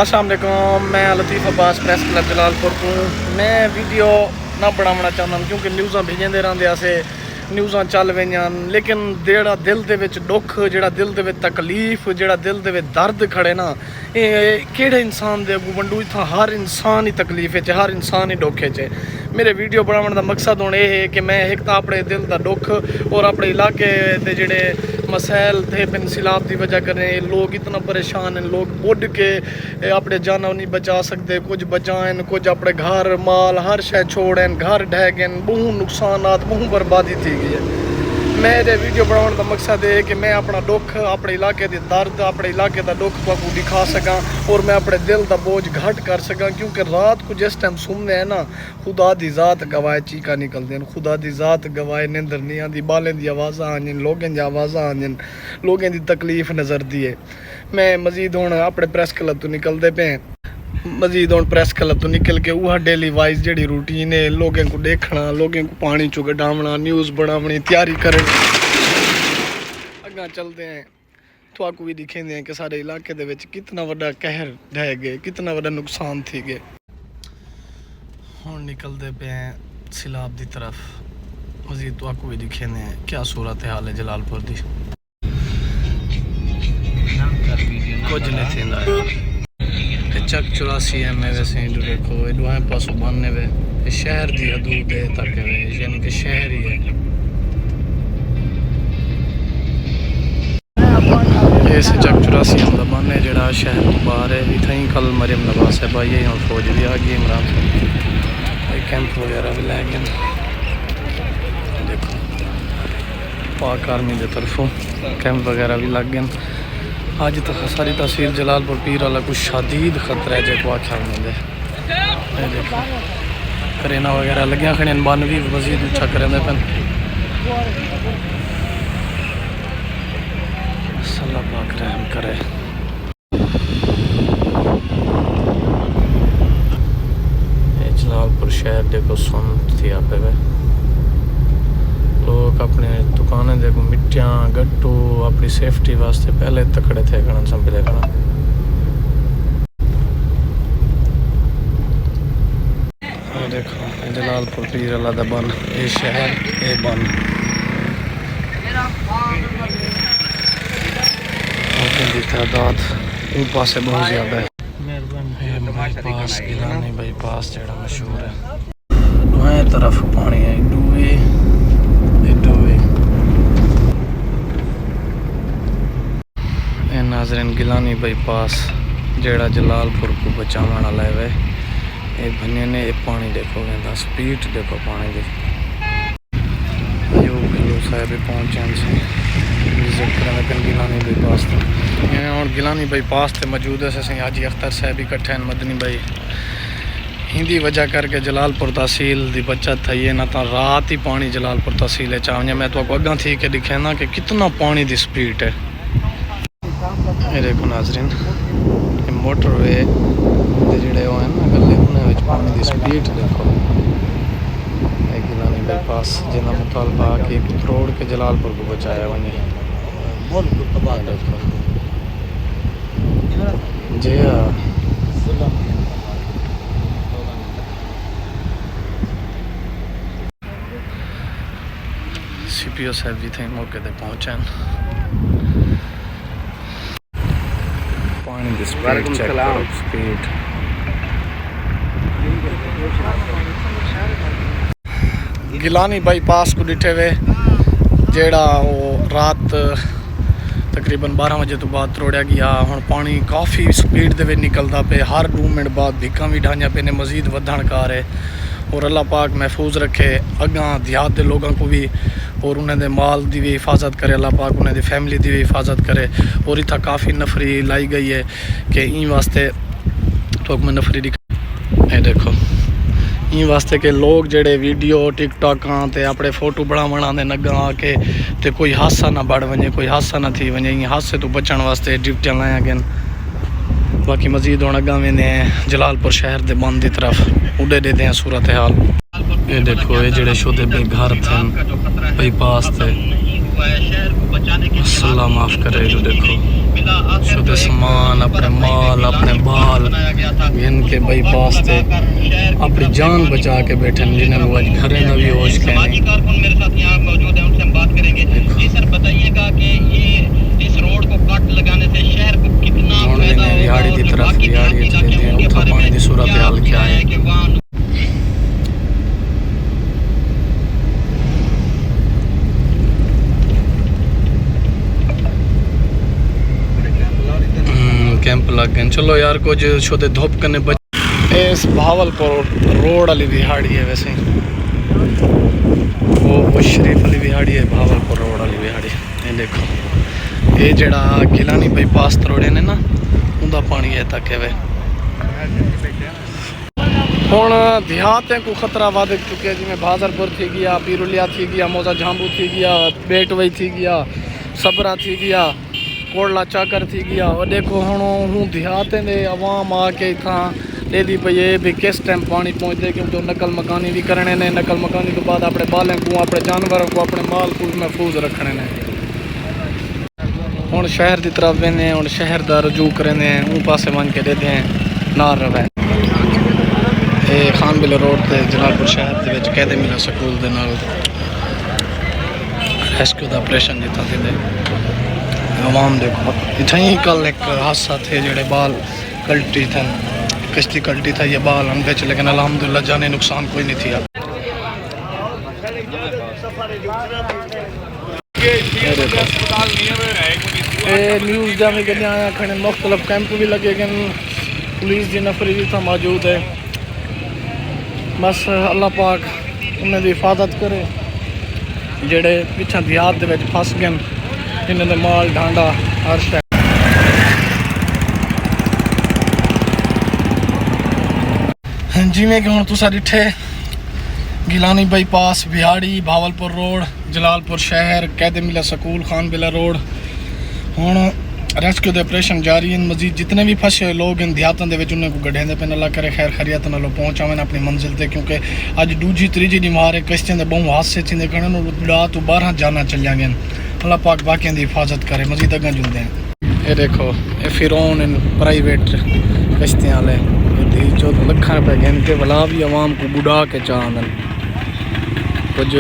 अस्सलाम वालेकुम, मैं लतीफ़ अब्बास प्रेस क्लब जलालपुर को। मैं वीडियो ना बनाना चाहता क्योंकि न्यूज़ां भेजते रहंदे असे न्यूज़ां चल वईयां, लेकिन जेड़ा दिल दे विच दुख, जेड़ा दिल दे विच तकलीफ, जेड़ा दिल दे विच दर्द खड़े ना, ये केड़े इंसान दे अगू वंडू। इत्थां हर इंसान ही तकलीफ च, हर इंसान ही दुखे च। मेरे वीडियो बनाने का मकसद हुण ये है कि मैं एक तो अपने दिल का दुख और अपने इलाके के जेड़े मसैल थे बिन सैलाब की वजह कन्नै लोग इतना परेशान हैं। लोग बुढ़ के अपने जानवर नहीं बचा सकते, कुछ बचाएं, कुछ अपने घर माल हर शय छोड़ें, घर ढह गए, बहु नुकसानात, बहु बर्बादी थी गई है। मेरे वीडियो बनाने का मकसद है कि मैं अपना दुख, अपने इलाके की दर्द, अपने इलाके का दुख आपको दिखा सका और मैं अपने दिल का बोझ घट कर सका। क्योंकि रात को जिस टाइम सुनने हैं ना, खुदा दी ज़ात गवाए चीका निकलते हैं, खुदा दी ज़ात गवाए निंदर नहीं आती, बालें दी आवाज़ा आंजन, लोगों दी आवाज़ा आंजन, लोगों की तकलीफ नज़र दी है। मैं मजीद हूँ अपने प्रेस क्लब तो निकलते पे, मजीद हूँ प्रेस क्लब तो निकल के वह डेली वाइज जी रूटीन है, लोगों को देखना, लोगों को पानी चो कटावना, न्यूज़ बनावनी, तैयारी करनी, अगा चलते हैं तो आपको भी दिखेंगे हैं कि सारे इलाके दे विच कितना वड्डा कहर ढह गए, कितना वड्डा नुकसान थी गए। हुण निकलते पे हैं सैलाब की तरफ, मजीद तो आपको भी दिखेंगे हैं क्या सूरत हाल है जलालपुर की। कुछ नहीं थी चक 84 एम वैसे जो देखो ये दुआएं पासों बनने वे, ये शहर की हदूद है तक है, यानी कि शहर ही है। ये से चक 84 एम का बन है जड़ा शहर तो बाहर है। इतना ही कल मरियम नवाज है भाई, हम फौज भी आ गई, इमरान भाई कैंप वगैरह भी लै गए देखो, पाक आर्मी की तरफों कैंप वगैरह भी लग गए। अज तो सारी तहसील जलालपुर पीर वाला कुछ शदीद खतरा है जो आख्या मिलते देखो, करेना वगैरह लगिया खड़े, बन भी मजीद उच्छा करें पैन। अल्लाह पाक रहम करे। जलालपुर शहर देखो सुन थी आप लोग अपने दुकानें देखो मिट्टियाँ गट्टू अपनी सेफ्टी वास्ते पहले तकड़े थे कण संभले कण। देखो जलालपुर पीर अल्लाह दा बन, ये शहर ये बन की तादाद इन पास बहुत ज़्यादा है। बाईपास गिलानी बाईपास जड़ा मशहूर है, दुआएं तरफ पानी है, डूए नाजरीन गिलानी बाईपास जेड़ा जलालपुर को बचाने वाला है, ये बने ने ये पानी देखो कहता स्पीड देखो पानी की। अयूब साहब पहुँचे विजिट करने पे गिलानी बाईपास तो और गिलानी बाईपास से मौजूद है सही हाजी अख्तर साहब इकट्ठे हैं, मदनी भाई हिंदी वजह करके जलालपुर तहसील की बचत थी है ना, तो रात ही पानी जलालपुर तहसील चाहे मैं तो अगा थी के दिखे ना कि कितना पानी की स्पीड है। ये देखो नाजरीन ये मोटरवे जोड़े वो हैं ना गले उन्हें पानी की स्पीड देखो। गिलानी बाईपास जिन्हें मुतालबा कि रोड के जलालपुर को बचाया वही जी हाँ। CPO साहब जी थे मौके पर पहुँचे, पानी की स्पीड चेक करो, स्पीड गिलानी बाईपास को डिठे हुए जेड़ा वो रात तकरीबन 12 बजे तो बाद तोड़िया गया। हुण पानी काफ़ी स्पीड दे निकलता पे, हर 2 मिनट बाद भिक्कां भी ढाइया पे ने, मजीद वधण कार है। और अल्लाह पाक महफूज रखे अगा देहात के लोगों को भी, और उन्होंने माल की भी हिफाजत करे, अल्लाह पाक उन्होंने फैमिली की भी हिफाजत करे। और इतना काफ़ी नफरी लाई गई है कि इन वास्ते तो मैं नफरी दिखा ये देखो इन वास्ते कि लोग जेडे वीडियो टिकटॉक ते अपने फोटो बनावन आते नगा आके तो कोई हादसा ना बढ़ वजे, कोई हादसा ना थी वजे, इन हादसे तो बचण वास्ते ड्यूटियाँ लाया गन। बाकी मजीद हम अगा वेंदे हैं जलालपुर शहर के बंद की तरफ, उड़े देते हैं सूरत हाल। ये देखो ये जेडे शुदे बे घर थे बाईपास थे, अल्लाह माफ़ करे, जो देखो शुदे सामान अपने माल अपने बाल इनके बाईपास से अपनी जान बचा के बैठे जिन्हें वो घर न भी होश कहने। मेरे साथ यहाँ मौजूद है, उनसे हम बात करेंगे। जी सर, बताइएगा कि ये इस रोड को कट लगाने से शहर को कितना फायदा होगा बिहाड़ी की तरफ बिहाड़ी पानी की सूरत हाल क्या है। कैंप लग गए। चलो यार कुछ छोटे धूप करने इस भावलपुर रोड वाली बिहाड़ी है वैसे वो शरीफ वाली बिहाड़ी है, भावलपुर रोड वाली बिहाड़ी। ये देखो ये जड़ा गिलानी बाईपास तरोड़े ने ना उनका पानी है तक है वे हुण देहातें को खतरा वध चुके जिमें बाजरपुर थी गया, पीरुलिया थी गया, मौजा झांबू थी गया, बेटवई थी गया, सबरा थी गया, कोड़ला चाकर थी गया। और देखो हूँ देहातें दे आवाम आके इतना लेदी पई है भी किस टाइम पानी पहुँचते क्योंकि नकल मकानी भी करने ने। नकल मकानी तो बाद अपने बालें को अपने जानवरों को अपने माल को महफूज रखने ने। हूँ शहर की तरफ वेंदे हैं, हूँ शहर का रजू करेंदे हैं, ऊँ पासे वन के देते हैं नार रवे। ये खान बिल रोड से जलालपुर शहर के कैदे मिला स्कूल के नाल रेस्क्यू का ऑपरेशन जितना थे आवाम देखो इतना ही कल एक हादसा थे जड़े बाल कल्टी थे, कश्ती कल्टी था, ये बाल हम बेच लेकिन अल्हम्दुलिल्लाह जाने नुकसान कोई नहीं थी। न्यूज़ जाने के लिए आया खड़े मुख्तलिफ कैंप भी लगे गए, पुलिस की नफरी भी था मौजूद है। बस अल्लाह पाक उन्हें हिफाजत करे जेड़े पिछा देहात दे विच फस गए, इन्होंने माल ढांडा हर शय। जिमें कि हूँ तुसा डिठे गिलानी बाईपास बिहाड़ी भावलपुर रोड जलालपुर शहर कैदे मिला स्कूल खान बिला रोड हूँ रेस्क्यू के ऑपरेशन जारी हैं। मजीद जितने भी फसे हुए लोग इन देहातों के उन्हें को गड्ढे पे अल्लाह करे खैर खैरियत नाल पहुँचावे अपनी मंजिल से, क्योंकि अज दूजी तीजी दी मार है कश्तियों के बहु हादसे थी खड़े 10 तो 12 जाना चलिया गए। अल्लाह पाक बाकियों की हिफाजत करे। मजीद अगर जुलते हैं ये देखो ये फिरौन इन प्राइवेट कश्तियाँ वाले जो लखा रुपये गिनते भला भी आवाम को बुढ़ा के चाहन कुछ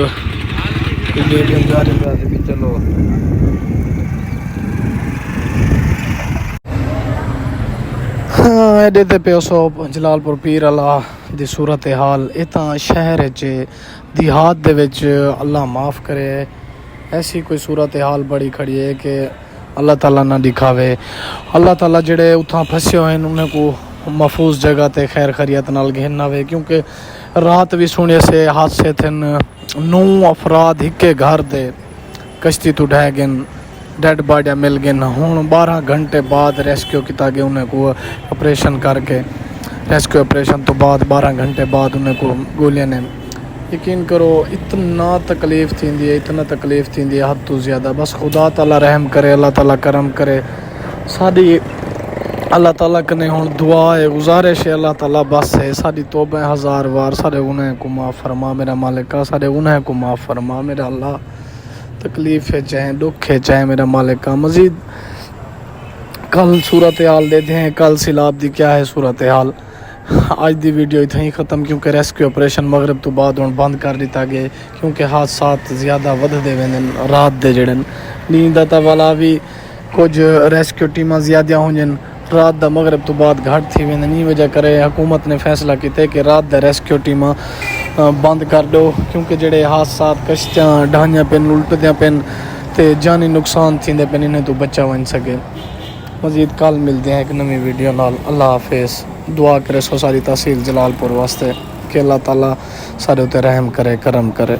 चलो। हाँ एडे पे सो जलालपुर पीर अला दी सूरत हाल इतना शहर देहात दे विच अल्लाह माफ़ करे ऐसी कोई सूरत हाल बड़ी खड़ी है कि अल्लाह ताला ना दिखावे। अल्लाह ताला जड़े उतना फंसे हुए हैं उन्हें को महफूज जगह ते खैर खैरियत नाल घेरना वे, क्योंकि रात भी सुने से हादसे थे 9 अफराद हिके घर दे कश्ती तो ढह गए, डेड बॉडियाँ मिल गए। हूँ 12 घंटे बाद रेस्क्यू किया गया उन्हें को ऑपरेशन करके। रेस्क्यू ऑपरेशन तो बाद 12 घंटे बाद उन्हें को गोलियां ने यकीन करो इतना तकलीफ़ थी है, इतना तकलीफ़ थी है हद तो ज़्यादा। बस खुदा ताला रहम करे, अल्लाह ताला करम करे। साड़ी अल्लाह ताला कने हुण दुआ है गुजारिश है अल्लाह ताला बस है साड़ी तौबा 1000 बार सारे गुनाह को माफ़ फरमा मेरा मालिका, सारे गुनाह को माफ़ फरमा मेरा अल्लाह। तकलीफ़ है चाहे दुख है चाहे मेरा मालिका। मज़ीद कल सूरत हाल देते हैं, कल सिलाब दी क्या है सूरत हाल। आज दी वीडियो इतना ही ख़त्म, क्योंकि रेस्क्यू ऑपरेशन मगरब तो बाद हुण बंद कर दिता गया, क्योंकि हादसा ज़्यादा वधदे वेंदे रात दे जड़े नींद दा वाला भी कुछ रेस्क्यू टीमां ज़्यादा होंजन रात दा मगरब तो बाद घट थी वेंदे। नी वजह करे हुकूमत ने फैसला किया कि रात दा रेस्क्यू टीमां बंद कर दो, क्योंकि जड़े हादसा कश्तियाँ ढाइयां पेन उल्टदियां पेन ते जानी नुकसान थींदे पेन इन्हें तो बचा वन सके। मज़ीद कल मिलते हैं एक नवी वीडियो नाल। अल्लाह हाफिज़। दुआ करे सो सारी तहसील जलालपुर वास्ते कि अल्लाह ताला सारे उते रहम करे करम करे।